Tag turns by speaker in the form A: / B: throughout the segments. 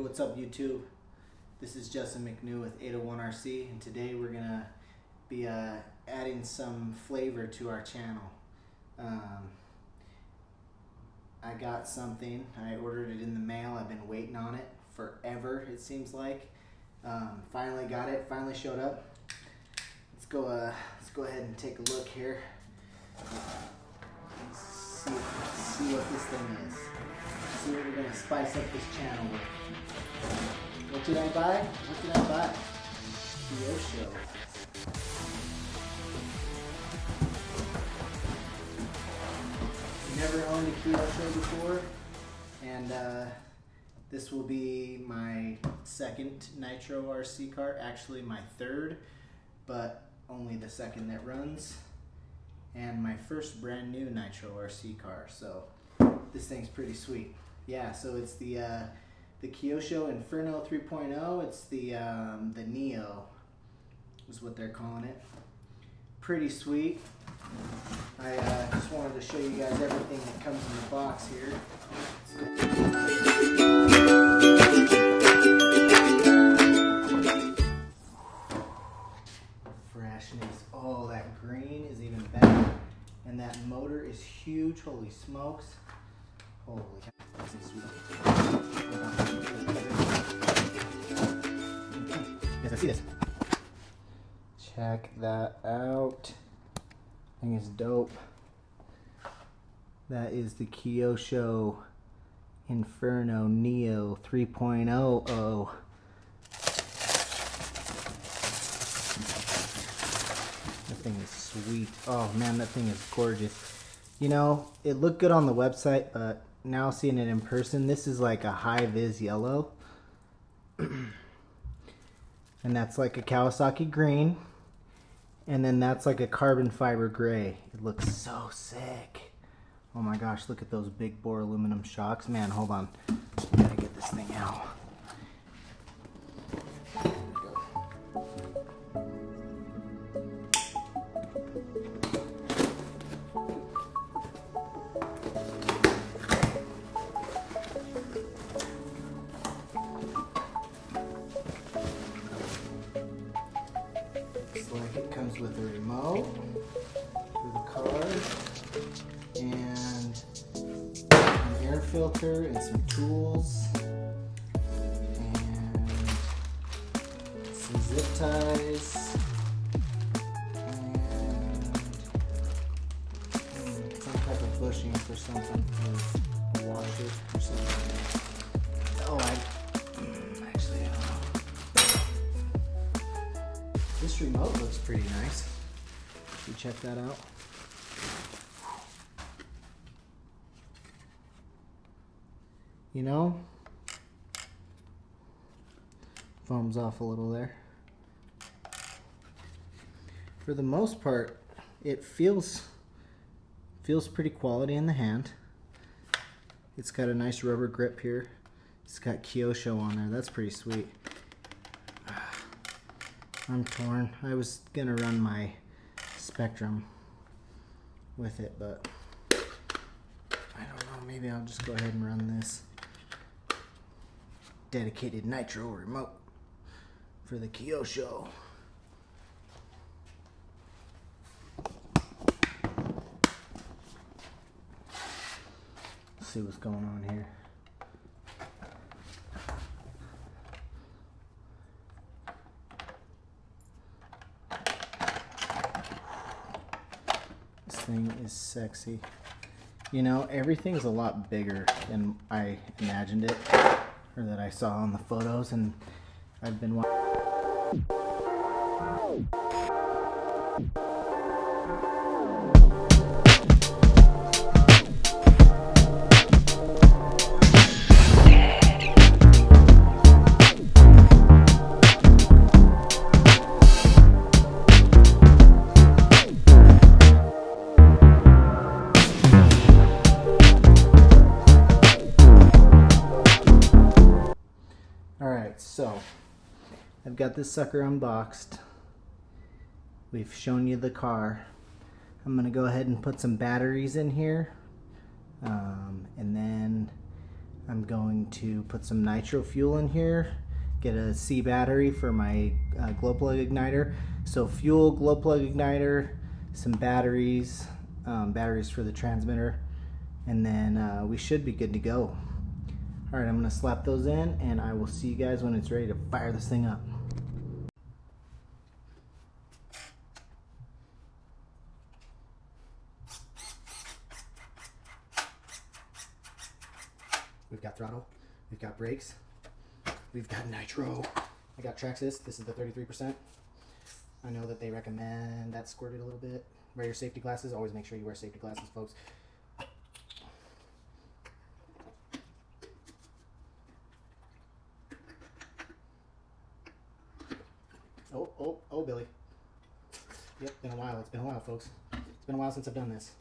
A: what's up YouTube? This is Justin McNew with 801 RC, and today we're gonna be adding some flavor to our channel. I got something. I ordered it in the mail. I've been waiting on it forever, it seems like. Finally got it. Finally showed up. Let's go ahead and take a look here. See what this thing is. See what we're gonna spice up this channel with. What did I buy? What did I buy? Kyosho. Never owned a Kyosho before, and this will be my second Nitro RC car. Actually, my third, but only the second that runs, and my first brand new Nitro RC car. So this thing's pretty sweet. Yeah, so it's the Kyosho Inferno 3.0. It's the Neo is what they're calling it. Pretty sweet. I just wanted to show you guys everything that comes in the box here. Freshness. Oh, that green is even better. And that motor is huge. Holy smokes. Holy cow. This is sweet. Yes, I see this. Check that out. I think it's dope. That is the Kyosho Inferno Neo 3.0. That thing is sweet. Oh man, that thing is gorgeous. You know, it looked good on the website, but now seeing it in person, this is like a high-vis yellow. And that's like a Kawasaki green. And then that's like a carbon fiber gray. It looks so sick. Oh my gosh, look at those big bore aluminum shocks. Man, hold on. I gotta get this thing out. There we go. Looks like it comes with a remote for the car and an air filter and some tools and some zip ties and some type of bushing for something, or a washer or something. Oh, actually, I don't know. This remote looks pretty nice. Should we check that out? You know, foam's off a little there. For the most part, it feels pretty quality in the hand. It's got a nice rubber grip here. It's got Kyosho on there. That's pretty sweet. I'm torn. I was gonna run my Spectrum with it, but I don't know. Maybe I'll just go ahead and run this dedicated Nitro remote for the Kyosho. Let's see what's going on here. This thing is sexy. You know, everything's a lot bigger than I imagined it, or that I saw on the photos, and I've been watching. So, I've got this sucker unboxed. We've shown you the car. I'm going to go ahead and put some batteries in here. And then I'm I'm going to put some nitro fuel in here, get a C battery for my glow plug igniter. So fuel, glow plug igniter, some batteries, batteries for the transmitter, and then we should be good to go. Alright, I'm going to slap those in, and I will see you guys when it's ready to fire this thing up. We've got throttle, we've got brakes, we've got nitro. I got Traxxas, this is the 33%. I know that they recommend that squirted a little bit. Wear your safety glasses, always make sure you wear safety glasses, folks. Oh, Billy. Yep, been a while. It's been a while, folks. It's been a while since I've done this.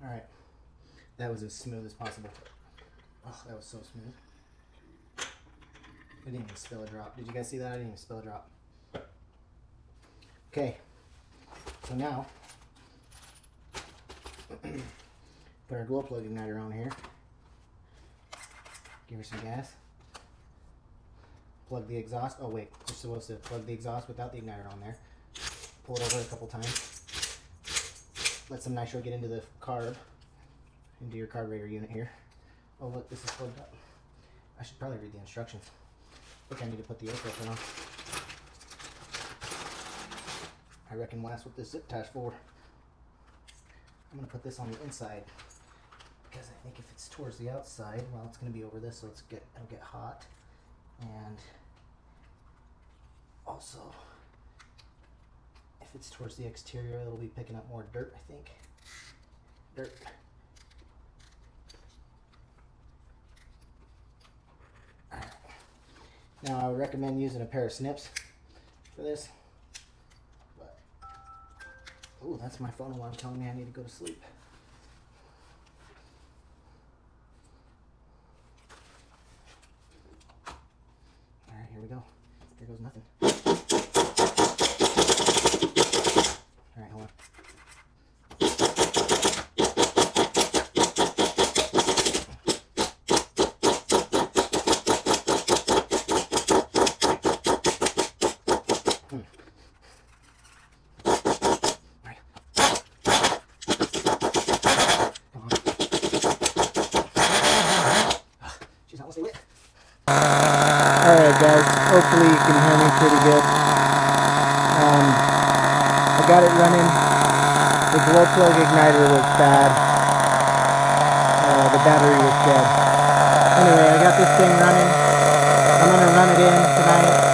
A: Alright. That was as smooth as possible. Oh, that was so smooth. I didn't even spill a drop. Did you guys see that? I didn't even spill a drop. Okay. So now, put our glow plug igniter on here. Give her some gas. Plug the exhaust. Oh wait, we're supposed to plug the exhaust without the igniter on there. Pull it over a couple times. Let some nitro get into the carb, into your carburetor unit here. Oh look, this is plugged up. I should probably read the instructions. I think I need to put the air filter on. I reckon that's what this zip tie's for. I'm going to put this on the inside because I think if it's towards the outside, well, it's going to be over this, so it'll get hot. And also, if it's towards the exterior, it'll be picking up more dirt, I think. Dirt. Now, I would recommend using a pair of snips for this. But, ooh, that's my phone alarm telling me I need to go to sleep. Alright, here we go. Here goes nothing. Alright, hold on. Alright guys, hopefully you can hear me pretty good. I got it running. The glow plug igniter was bad. The battery was dead. Anyway, I got this thing running. I'm going to run it in tonight.